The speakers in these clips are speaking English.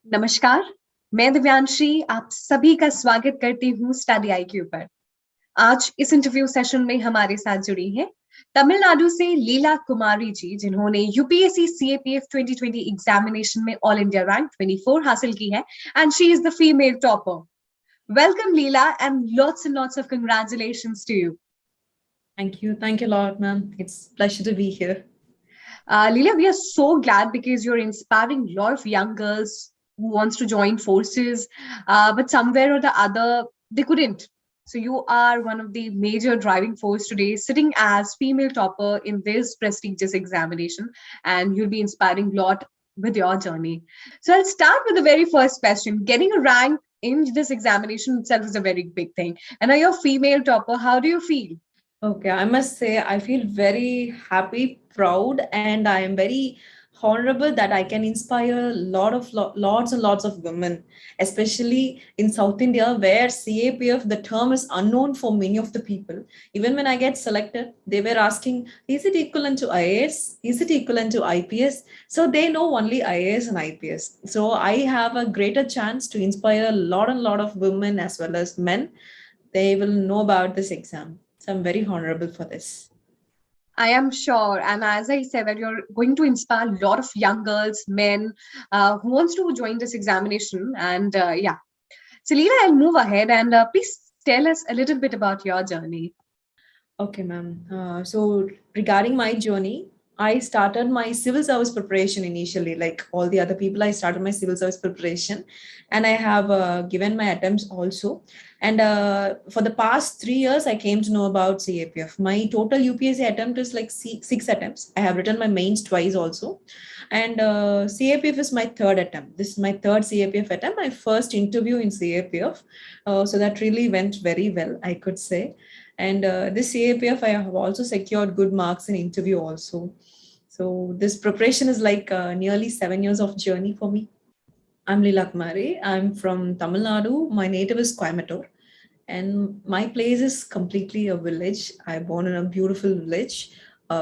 नमस्कार, मैं दिव्यांशी आप सभी का स्वागत करती हूँ स्टडी आईक्यू पर। आज इस इंटरव्यू सेशन में हमारे साथ जुड़ी हैं तमिलनाडु से लीला कुमारी जी, जिन्होंने यूपीएससी सीएपीएफ 2020 एग्जामिनेशन में ऑल इंडिया रैंक 24 हासिल की है and she is the female topper. Welcome, Leela, and lots of congratulations to you. Thank you a lot, ma'am. It's a pleasure to be here. Leela, we are so glad because you're inspiring a lot of young girls who wants to join forces, but somewhere or the other they couldn't. So you are one of the major driving force today, sitting as female topper in this prestigious examination, and you'll be inspiring a lot with your journey. So I'll start with the very first question. Getting a rank in this examination itself is a very big thing. And now you're female topper. How do you feel? Okay, I must say I feel very happy, proud, and I am very honorable that I can inspire lots and lots of women, especially in South India, where CAPF, the term is unknown for many of the people. Even when I get selected, they were asking, is it equivalent to IAS? Is it equivalent to IPS? So they know only IAS and IPS. So I have a greater chance to inspire a lot of women as well as men. They will know about this exam. So I'm very honorable for this. I am sure. And as I said, that you're going to inspire a lot of young girls, men who wants to join this examination. And yeah. So Leela, I'll move ahead and please tell us a little bit about your journey. Okay, ma'am. So regarding my journey, I started my civil service preparation initially, like all the other people. I started my civil service preparation, and I have given my attempts also. And for the past 3 years, I came to know about CAPF. My total UPSC attempt is like six attempts. I have written my mains twice also, and CAPF is my third attempt. This is my third CAPF attempt. My first interview in CAPF, so that really went very well, I could say. And this CAPF, I have also secured good marks in interview also. So this preparation is like nearly 7 years of journey for me. I'm Leela Kumari. I'm from Tamil Nadu. My native is Coimbatore. And my place is completely a village. I born in a beautiful village.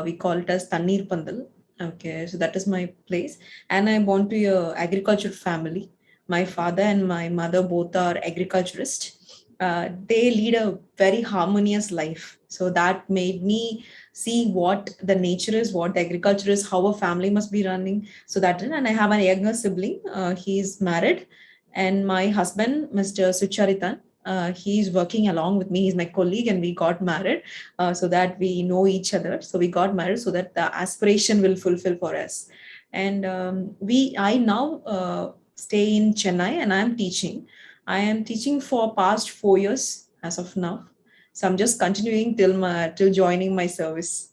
We call it as Tannir Pandal. Okay, so that is my place. And I born to a agricultural family. My father and my mother both are agriculturists. They lead a very harmonious life. So that made me see what the nature is, what the agriculture is, how a family must be running. So that, and I have a younger sibling. He's married, and my husband, Mr. Sucharitan, he's working along with me. He's my colleague, and we got married so that we know each other. So we got married so that the aspiration will fulfill for us. And I now stay in Chennai, and I'm teaching. I am teaching for past 4 years as of now. So I'm just continuing till joining my service.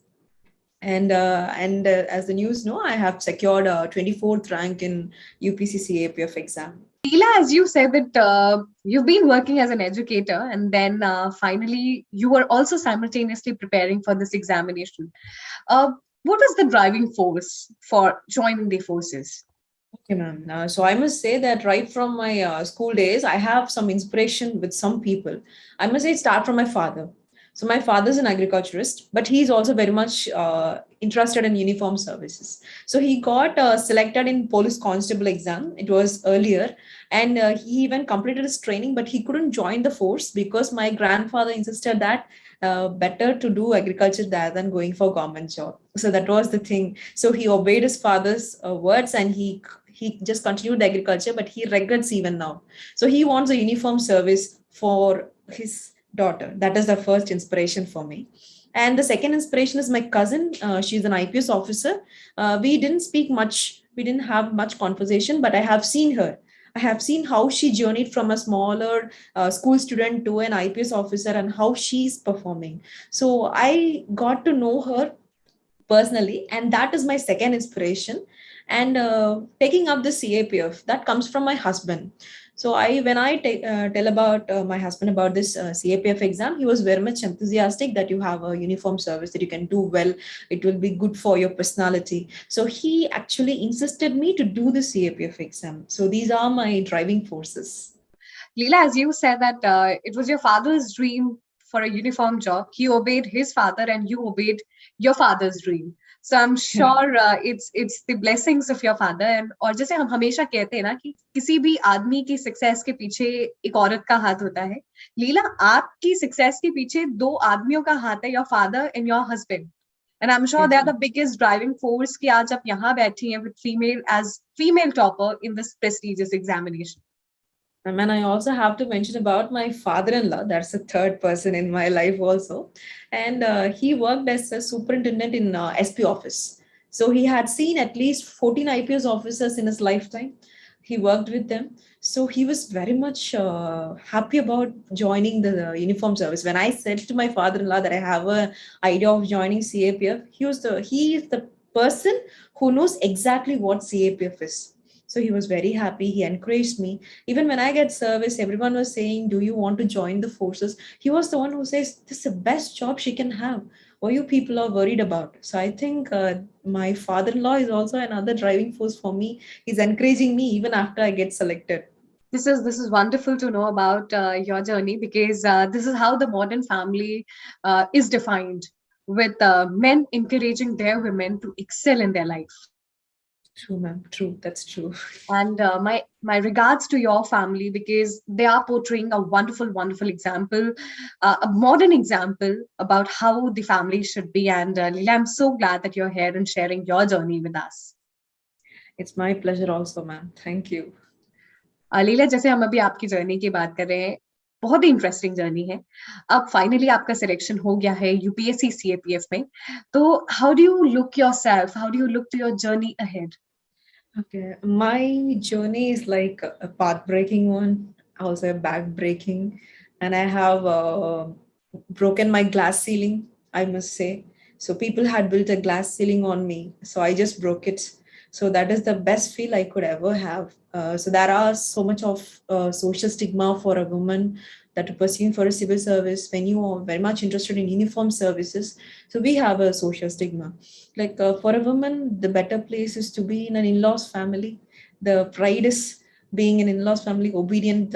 And as the news know, I have secured a 24th rank in UPSC CAPF exam. Leela, as you said that you've been working as an educator and then finally you were also simultaneously preparing for this examination. What was the driving force for joining the forces? Okay, ma'am. So I must say that right from my school days, I have some inspiration with some people. I must say start from my father. So my father's an agriculturist, but he's also very much interested in uniform services. So he got selected in police constable exam. It was earlier, and he even completed his training, but he couldn't join the force because my grandfather insisted that better to do agriculture rather than going for government job. So that was the thing. So he obeyed his father's words, and he just continued the agriculture, but he regrets even now. So he wants a uniform service for his daughter. That is the first inspiration for me. And the second inspiration is my cousin. She's an IPS officer. We didn't speak much. We didn't have much conversation, but I have seen her. I have seen how she journeyed from a smaller school student to an IPS officer and how she's performing. So I got to know her personally, and that is my second inspiration. And taking up the CAPF, that comes from my husband. So when I tell about my husband about this CAPF exam, he was very much enthusiastic that you have a uniform service, that you can do well, it will be good for your personality. So he actually insisted me to do the CAPF exam. So these are my driving forces. Leela, as you said that it was your father's dream for a uniform job. He obeyed his father and you obeyed your father's dream. So I'm sure it's the blessings of your father. And और जैसे हम हमेशा कहते हैं ना कि किसी भी आदमी की सक्सेस के पीछे एक औरत का हाथ होता है, लीला आपकी सक्सेस के पीछे दो आदमियों का हाथ है, your father and your husband. And I'm sure they are the biggest driving force कि आज आप यहाँ बैठी हैं with female topper in this prestigious examination. And I also have to mention about my father-in-law. That's the third person in my life also. And he worked as a superintendent in SP office. So he had seen at least 14 IPS officers in his lifetime. He worked with them. So he was very much happy about joining the uniform service. When I said to my father-in-law that I have an idea of joining CAPF, he is the person who knows exactly what CAPF is. So he was very happy. He encouraged me. Even when I get service, everyone was saying, do you want to join the forces? He was the one who says, this is the best job she can have. What you people are worried about? So I think my father-in-law is also another driving force for me. He's encouraging me even after I get selected. This is wonderful to know about your journey, because this is how the modern family is defined, with men encouraging their women to excel in their life. True, ma'am. True. That's true. And my regards to your family, because they are portraying a wonderful example, a modern example about how the family should be. And Leela, I'm so glad that you're here and sharing your journey with us. It's my pleasure also, ma'am. Thank you. लीला, जैसे हम अभी आपकी journey की बात कर रहे हैं, बहुत ही इंटरेस्टिंग जर्नी है. अब फाइनली आपका सिलेक्शन हो गया है यूपीएससी सीएपीएफ में. तो how do you look yourself, how do you look to your journey ahead? Okay, my journey is like a path-breaking one, also back-breaking, and I have broken my glass ceiling, I must say. So people had built a glass ceiling on me, so I just broke it. So that is the best feel I could ever have. So there are so much of social stigma for a woman that are pursuing for a civil service when you are very much interested in uniform services. So we have a social stigma. Like for a woman, the better place is to be in an in-laws family. The pride is being an in-laws family, obedient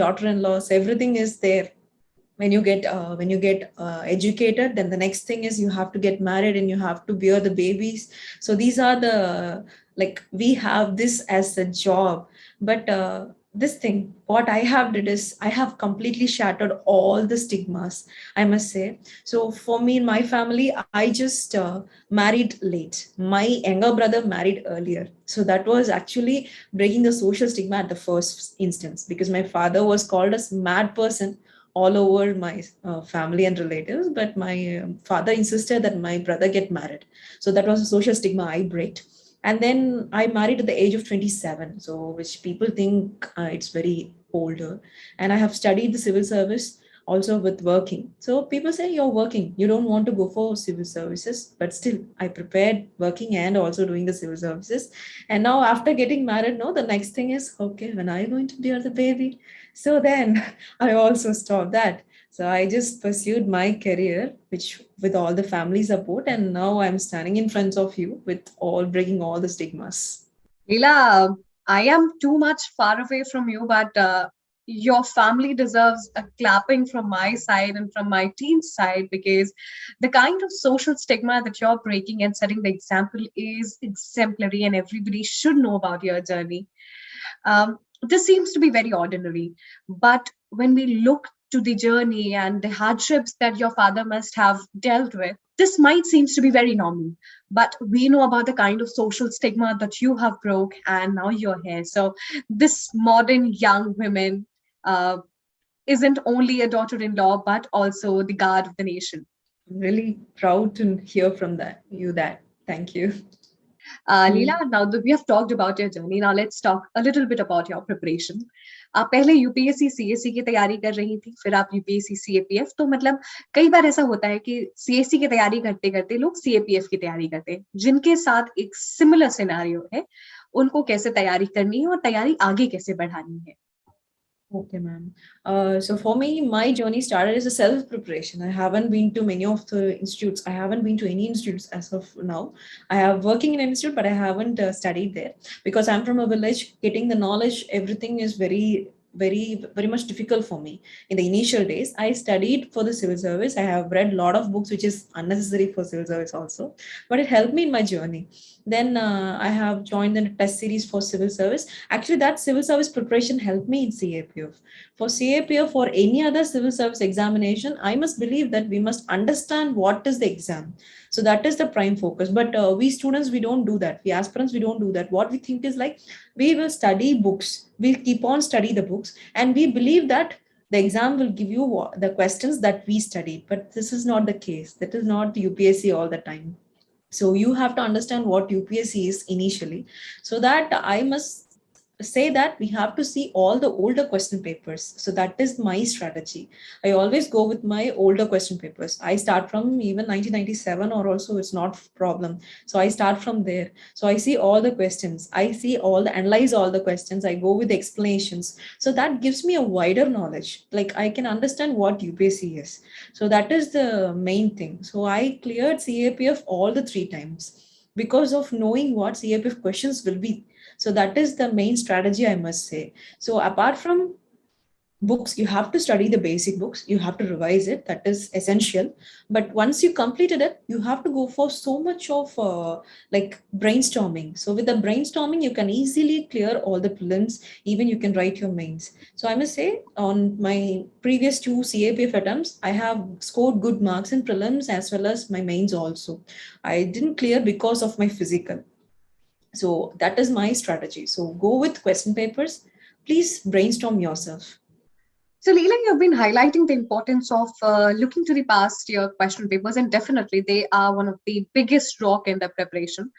daughter-in-laws. Everything is there. When you get educated, then the next thing is you have to get married and you have to bear the babies. So these are the, like, we have this as a job, but this thing, what I have did is I have completely shattered all the stigmas, I must say. So for me, in my family, I just married late. My younger brother married earlier. So that was actually breaking the social stigma at the first instance, because my father was called as mad person all over my family and relatives, but my father insisted that my brother get married. So that was a social stigma I break. And then I married at the age of 27, so which people think it's very older. And I have studied the civil service also with working. So people say you're working, you don't want to go for civil services, but still I prepared working and also doing the civil services. And now after getting married, no, the next thing is, okay, when are you going to bear the baby? So then I also stopped that. So I just pursued my career, which with all the family support, and now I'm standing in front of you with all breaking all the stigmas. Leela, I am too much far away from you, but your family deserves a clapping from my side and from my team's side, because the kind of social stigma that you're breaking and setting the example is exemplary, and everybody should know about your journey. This seems to be very ordinary, but when we look to the journey and the hardships that your father must have dealt with, this might seem to be very normal, but we know about the kind of social stigma that you have broke, and now you're here. So this modern young women isn't only a daughter-in-law, but also the guard of the nation. I'm really proud to hear from that. Thank you. Leela, now that we have talked about your journey, now let's talk a little bit about your preparation. आप पहले UPSC CSC की तैयारी कर रही थी, फिर आप UPSC CAPF. तो मतलब कई बार ऐसा होता है कि सीएससी की तैयारी करते करते लोग सीएपीएफ की तैयारी करते हैं. जिनके साथ एक सिमिलर सिनेरियो है, उनको कैसे तैयारी करनी है और तैयारी आगे कैसे बढ़ानी है? Okay, ma'am. So for me, my journey started as a self-preparation. I haven't been to many of the institutes. I haven't been to any institutes as of now. I have working in an institute, but I haven't studied there because I'm from a village. Getting the knowledge, everything is very very much difficult for me in the initial days. I studied for the civil service. I have read a lot of books, which is unnecessary for civil service also, but it helped me in my journey. Then I have joined the test series for civil service. Actually, that civil service preparation helped me in CAPF. For CAPF or any other civil service examination, I must believe that we must understand what is the exam. So that is the prime focus. But we students, we don't do that. We aspirants, we don't do that. What we think is like, we will study books. We'll keep on study the books. And we believe that the exam will give you the questions that we studied. But this is not the case. That is not the UPSC all the time. So you have to understand what UPSC is initially. So that I must say that we have to see all the older question papers. So that is my strategy. I always go with my older question papers. I start from even 1997 or also it's not problem. So I start from there. So I see all the questions. I see analyze all the questions. I go with explanations. So that gives me a wider knowledge. Like I can understand what UPSC is. So that is the main thing. So I cleared CAPF all the 3 times because of knowing what CAPF questions will be. So that is the main strategy, I must say. So apart from books, you have to study the basic books. You have to revise it. That is essential. But once you completed it, you have to go for so much of like brainstorming. So with the brainstorming, you can easily clear all the prelims. Even you can write your mains. So I must say on my previous 2 CAPF attempts, I have scored good marks in prelims as well as my mains also. I didn't clear because of my physical. So that is my strategy. So go with question papers. Please brainstorm yourself. So, Leela, you've been highlighting the importance of looking to the past year question papers, and definitely they are one of the biggest rock in the preparation.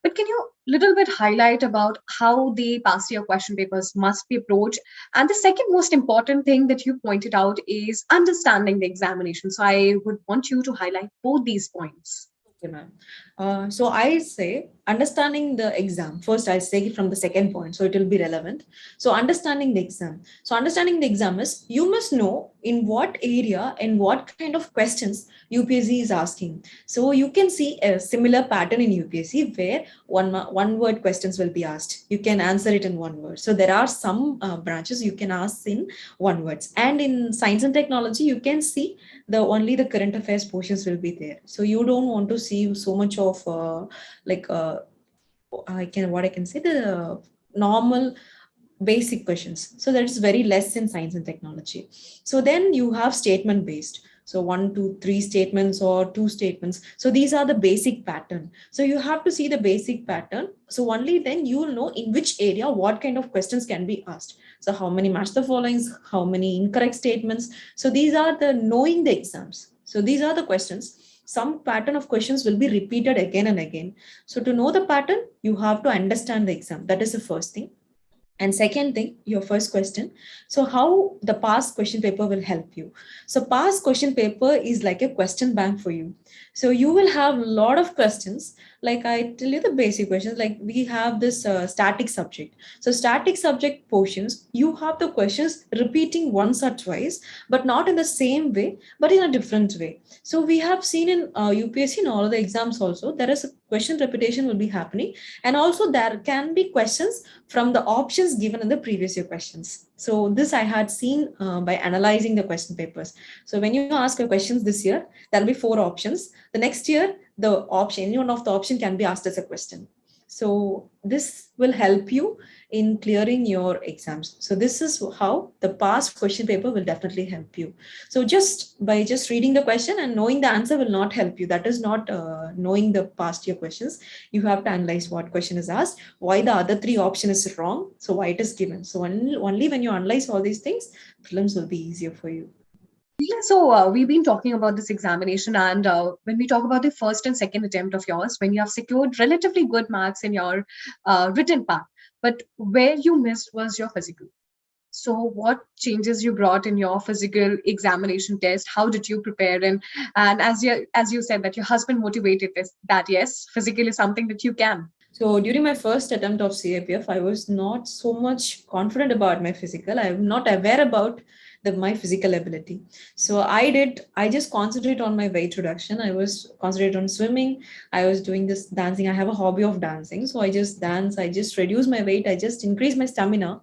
But can you little bit highlight about how the past year question papers must be approached? And the second most important thing that you pointed out is understanding the examination. So I would want you to highlight both these points. Okay, ma'am. So I say understanding the exam. First, I'll say it from the second point, so it will be relevant. So understanding the exam. So understanding the exam is you must know in what area and what kind of questions UPSC is asking. So you can see a similar pattern in UPSC where one word questions will be asked. You can answer it in one word. So there are some branches you can ask in one words. And in science and technology, you can see only the current affairs portions will be there. So you don't want to see so much of I can say the normal basic questions. So that is very less in science and technology. So then you have statement based. So 1, 2, 3 statements or 2 statements. So these are the basic pattern. So you have to see the basic pattern. So only then you will know in which area, what kind of questions can be asked. So how many match the followings, how many incorrect statements. So these are the knowing the exams. So these are the questions. Some pattern of questions will be repeated again and again. So to know the pattern, you have to understand the exam. That is the first thing. And second thing, your first question. So how the past question paper will help you. So past question paper is like a question bank for you. So you will have a lot of questions. Like I tell you the basic questions, like we have this static subject. So static subject portions, you have the questions repeating once or twice, but not in the same way, but in a different way. So we have seen in UPSC in all the exams also, there is a question repetition will be happening. And also there can be questions from the options given in the previous year questions. So this I had seen by analyzing the question papers. So when you ask a questions this year, there'll be 4 options. The next year, the option, any one of the option can be asked as a question. So this will help you in clearing your exams. So this is how the past question paper will definitely help you. So just by just reading the question and knowing the answer will not help you. That is not knowing the past year questions. You have to analyze what question is asked, why the other 3 option is wrong, so why it is given. So only when you analyze all these things, prelims will be easier for you. So we've been talking about this examination, and when we talk about the first and second attempt of yours, when you have secured relatively good marks in your written part, but where you missed was your physical. So what changes you brought in your physical examination test? How did you prepare? And as you said that your husband motivated this, that yes, physical is something that you can. So during my first attempt of CAPF, I was not so much confident about my physical. I'm not aware about my physical ability. So I just concentrate on my weight reduction. I was concentrate on swimming. I was doing this dancing. I have a hobby of dancing. So I just dance. I just reduce my weight. I just increase my stamina.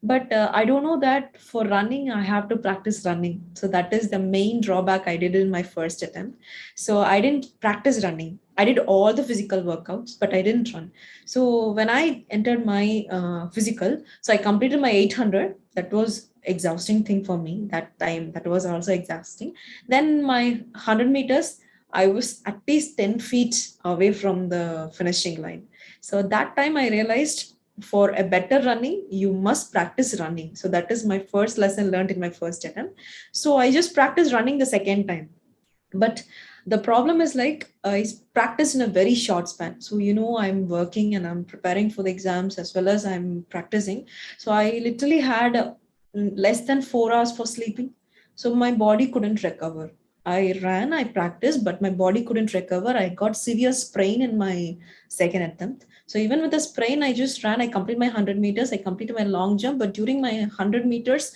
But I don't know that for running, I have to practice running. So that is the main drawback I did in my first attempt. So I didn't practice running. I did all the physical workouts, but I didn't run. So when I entered my physical, so I completed my 800. That was exhausting thing for me that time. That was also exhausting. Then my 100 meters, I was at least 10 feet away from the finishing line. So that time I realized for a better running, you must practice running. So that is my first lesson learned in my first attempt. So I just practiced running the second time. But the problem is like I practice in a very short span. So, I'm working and I'm preparing for the exams as well as I'm practicing. So I literally had less than 4 hours for sleeping. So my body couldn't recover. I ran, I practiced, but my body couldn't recover. I got severe sprain in my second attempt. So even with the sprain, I just ran, I completed my 100 meters, I completed my long jump, but during my 100 meters,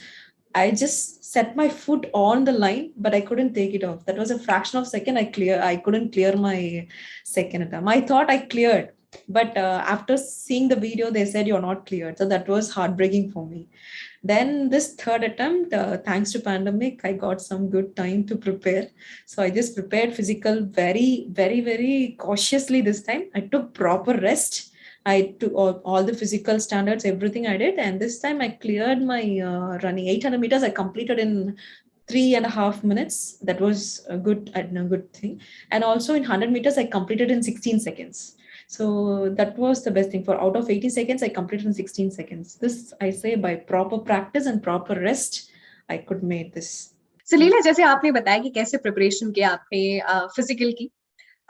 I just set my foot on the line, but I couldn't take it off. That was a fraction of a second. I couldn't clear my second attempt. I thought I cleared, but after seeing the video, they said you're not cleared. So that was heartbreaking for me. Then this third attempt, thanks to pandemic, I got some good time to prepare. So I just prepared physical very, very, very cautiously this time. I took proper rest. I took all the physical standards, everything I did. And this time I cleared my running 800 meters. I completed in 3.5 minutes. That was a good thing. And also in 100 meters, I completed in 16 seconds. So that was the best thing. For out of 80 seconds, I completed in 16 seconds. This I say by proper practice and proper rest, I could make this. So लीला, जैसे आपने बताया कि कैसे preparation किया आपने physical की,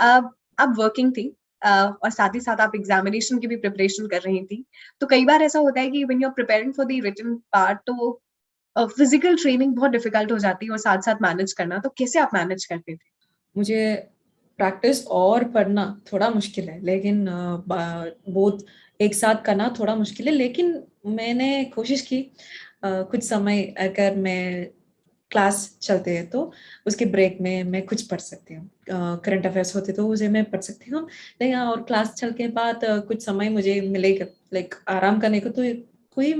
आप working थी और साथ ही साथ आप एग्जामिनेशन की भी प्रिपरेशन कर रही थी, तो कई बार ऐसा होता है कि when you are preparing for the written part, तो फिजिकल ट्रेनिंग बहुत डिफिकल्ट हो जाती है और साथ साथ मैनेज करना, तो कैसे आप मैनेज करते थे? मुझे प्रैक्टिस और पढ़ना थोड़ा मुश्किल है, लेकिन बहुत एक साथ करना थोड़ा मुश्किल है, लेकिन मैंने कोशिश की कुछ समय अगर मैं क्लास चलते हैं तो उसके ब्रेक में मैं कुछ पढ़ सकती हूँ, करंट अफेयर्स होते तो उसे मैं पढ़ सकती हूँ, लेकिन और क्लास चल के बाद कुछ समय मुझे मिलेगा लाइक आराम करने को, तो कोई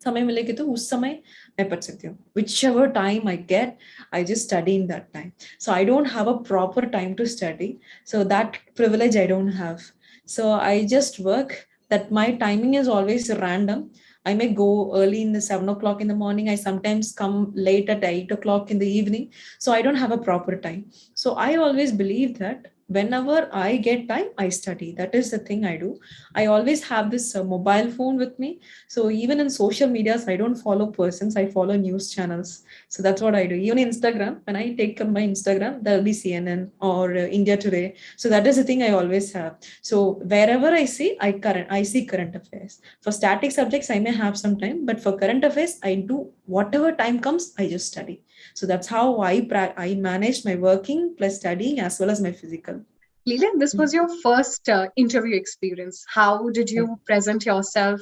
समय मिलेगा तो उस समय मैं पढ़ सकती हूँ. Whichever time I get, I just study in that time. So I don't have a proper time to study. So that privilege I don't have. So I just work that my timing is always random. I may go early in the 7 o'clock in the morning. I sometimes come late at 8 o'clock in the evening. So I don't have a proper time. So I always believe that whenever I get time, I study. That is the thing I do. I always have this mobile phone with me. So even in social medias, I don't follow persons, I follow news channels. So that's what I do. Even Instagram, when I take up my Instagram, there'll be CNN or India Today. So that is the thing I always have. So wherever I see, I see current affairs. For static subjects, I may have some time, but for current affairs, I do whatever time comes, I just study. So that's how I manage my working plus studying as well as my physical. Leela, this was your first interview experience. How did you present yourself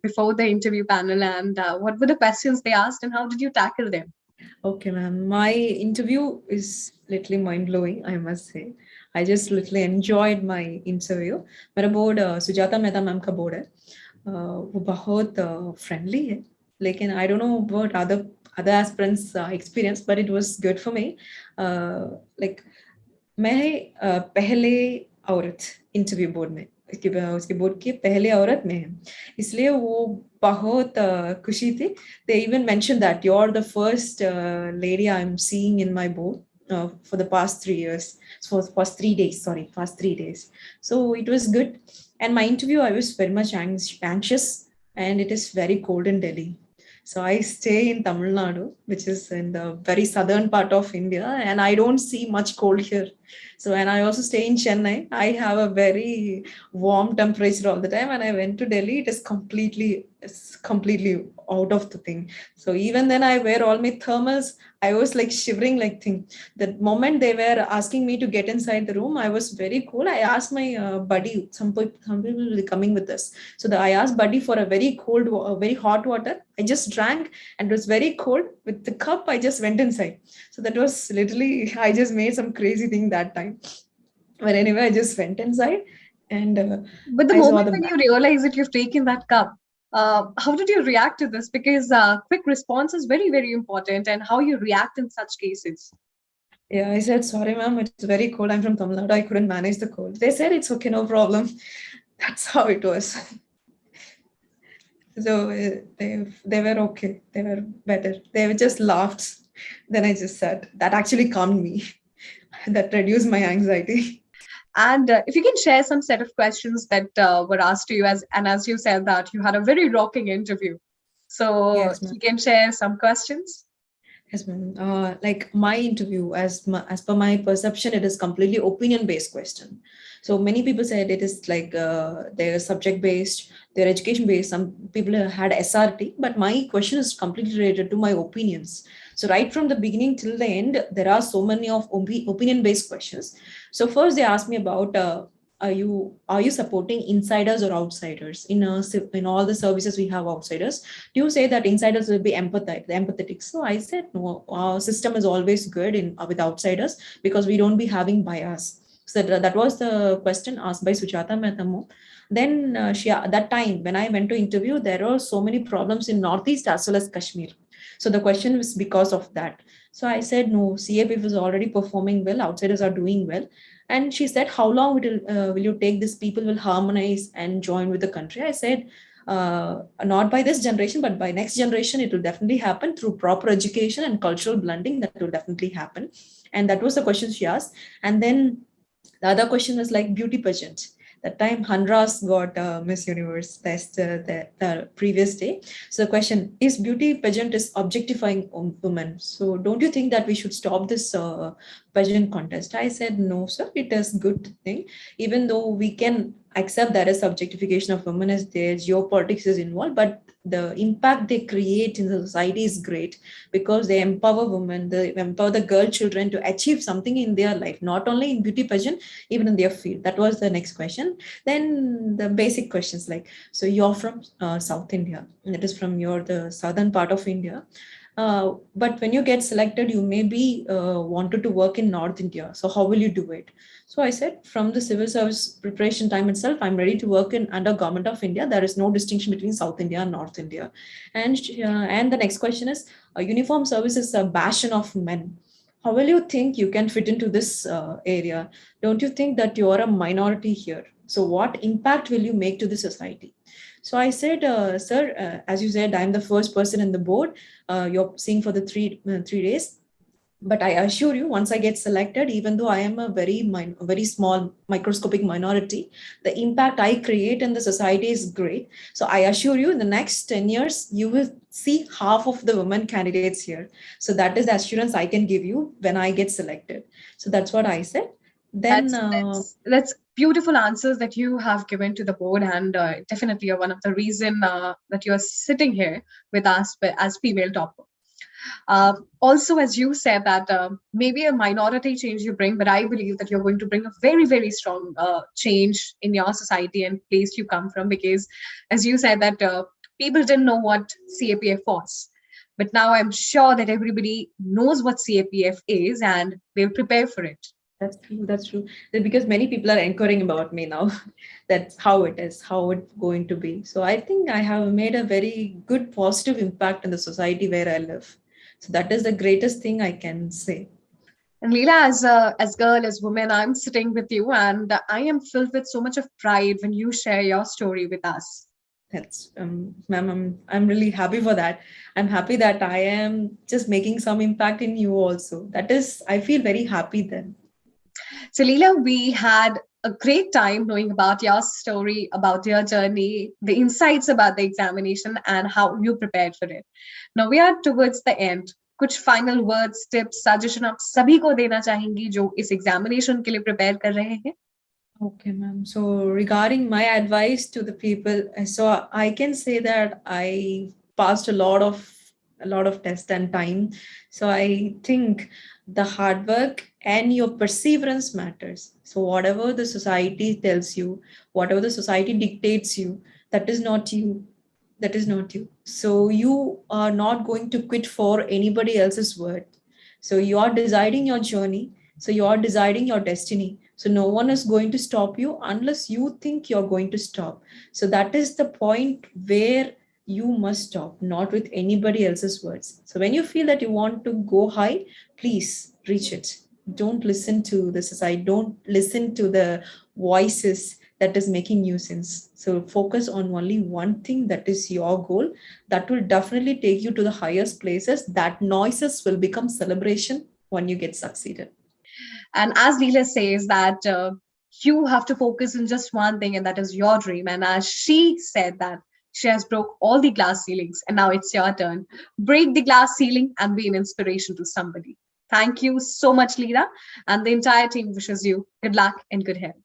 before the interview panel, and what were the questions they asked, and how did you tackle them? Okay, ma'am. My interview is literally mind-blowing, I must say. I just literally enjoyed my interview. मेरा board Sujata Mehta ma'am का board है, वो बहुत friendly है, लेकिन I don't know about other aspirants experience, but it was good for me. Like मैं पहले औरत इंटरव्यू बोर्ड में, उसके बोर्ड की पहले औरत में है, इसलिए वो बहुत खुशी थी. They even mentioned that you're the first lady I'm seeing in my board for the past 3 years. So past 3 days, past 3 days. So it was good. And my interview, I was very much anxious, and it is very cold in Delhi. So I stay in Tamil Nadu, which is in the very southern part of India, and I don't see much cold here. So, and I also stay in Chennai. I have a very warm temperature all the time. And I went to Delhi, it's completely out of the thing. So even then I wear all my thermals. I was like shivering like thing. The moment they were asking me to get inside the room, I was very cool. I asked my buddy, some people will be coming with us. So I asked buddy for a very cold, very hot water. I just drank and it was very cold. With the cup, I just went inside. So that was literally, I just made some crazy thing that time. But anyway, I just went inside and But the moment when you realize that you've taken that cup, How did you react to this? Because quick response is very, very important, and how you react in such cases. Yeah, I said, sorry, ma'am, it's very cold. I'm from Tamil Nadu. I couldn't manage the cold. They said, it's okay, no problem. That's how it was. So they were okay. They were better. They were just laughed. Then I just said, that actually calmed me. That reduced my anxiety. And if you can share some set of questions that were asked to you, as you said that you had a very rocking interview. So Yes, ma'am. you can share some questions. Yes, ma'am. Like my interview, as per my perception, it is completely opinion-based question. So many people said it is like they're subject-based, they're education-based. Some people had SRT, but my question is completely related to my opinions. So right from the beginning till the end, there are so many of opinion-based questions. So first they asked me about are you supporting insiders or outsiders in all the services we have outsiders? Do you say that insiders will be empathetic? So I said, no, our system is always good in with outsiders because we don't be having bias. So that was the question asked by Sujata Mehta. Then that time when I went to interview, there are so many problems in Northeast as well as Kashmir. So the question was because of that. So I said, no, CAPF is already performing well. Outsiders are doing well. And she said, how long will you take these people will harmonize and join with the country? I said, not by this generation, but by next generation, it will definitely happen through proper education and cultural blending. That will definitely happen. And that was the question she asked. And then the other question was like beauty pageant. That time, Hanras got Miss Universe test the previous day. So the question is, beauty pageant is objectifying women. So don't you think that we should stop this pageant contest? I said, no, sir, it is good thing. Even though we can accept that as objectification of women as their geopolitics is involved, but the impact they create in the society is great because they empower women, they empower the girl children to achieve something in their life, not only in beauty pageant, even in their field. That was the next question. Then the basic questions like, so you're from South India, and it is from the southern part of India. But when you get selected, you may be wanted to work in North India. So how will you do it? So I said, from the civil service preparation time itself, I'm ready to work in under Government of India. There is no distinction between South India and North India. And the next question is, uniform service is a passion of men. How will you think you can fit into this area? Don't you think that you are a minority here? So what impact will you make to the society? So I said, sir, as you said, I'm the first person in the board. You're seeing for the 3 days. But I assure you, once I get selected, even though I am a very small microscopic minority, the impact I create in the society is great. So I assure you, in the next 10 years, you will see half of the women candidates here. So that is the assurance I can give you when I get selected. So that's what I said. Then That's beautiful answers that you have given to the board, and definitely you're one of the reason that you're sitting here with us as female topper. Also, as you said that maybe a minority change you bring, but I believe that you're going to bring a very, very strong change in your society and place you come from, because as you said that people didn't know what CAPF was. But now I'm sure that everybody knows what CAPF is and they'll prepare for it. That's true. That's true. Because many people are inquiring about me now. That's how it is, how it's going to be. So I think I have made a very good positive impact in the society where I live. So that is the greatest thing I can say. And Leela, as girl, as woman, I'm sitting with you, and I am filled with so much of pride when you share your story with us. That's ma'am, I'm really happy for that. I'm happy that I am just making some impact in you also. That is, I feel very happy then. So, Leela, we had a great time knowing about your story, about your journey, the insights about the examination, and how you prepared for it. Now we are towards the end. कुछ final words tips suggestion आप सभी को देना चाहेंगी जो इस examination के लिए प्रिपेयर कर रहे हैं? Okay, ma'am. So regarding my advice to the people, so I can say that I passed a lot of tests and time. So I think the hard work and your perseverance matters. So whatever the society tells you, whatever the society dictates you, that is not you. That is not you. So you are not going to quit for anybody else's word. So you are deciding your journey. So you are deciding your destiny. So no one is going to stop you unless you think you're going to stop. So that is the point where you must stop, not with anybody else's words. So when you feel that you want to go high, please reach it. Don't listen to the society, don't listen to the voices that is making nuisance. So focus on only one thing, that is your goal. That will definitely take you to the highest places. That noises will become celebration when you get succeeded. And as Leela says that you have to focus on just one thing, and that is your dream. And as she said that she has broke all the glass ceilings, and now it's your turn. Break the glass ceiling and be an inspiration to somebody. Thank you so much, Leela. And the entire team wishes you good luck and good health.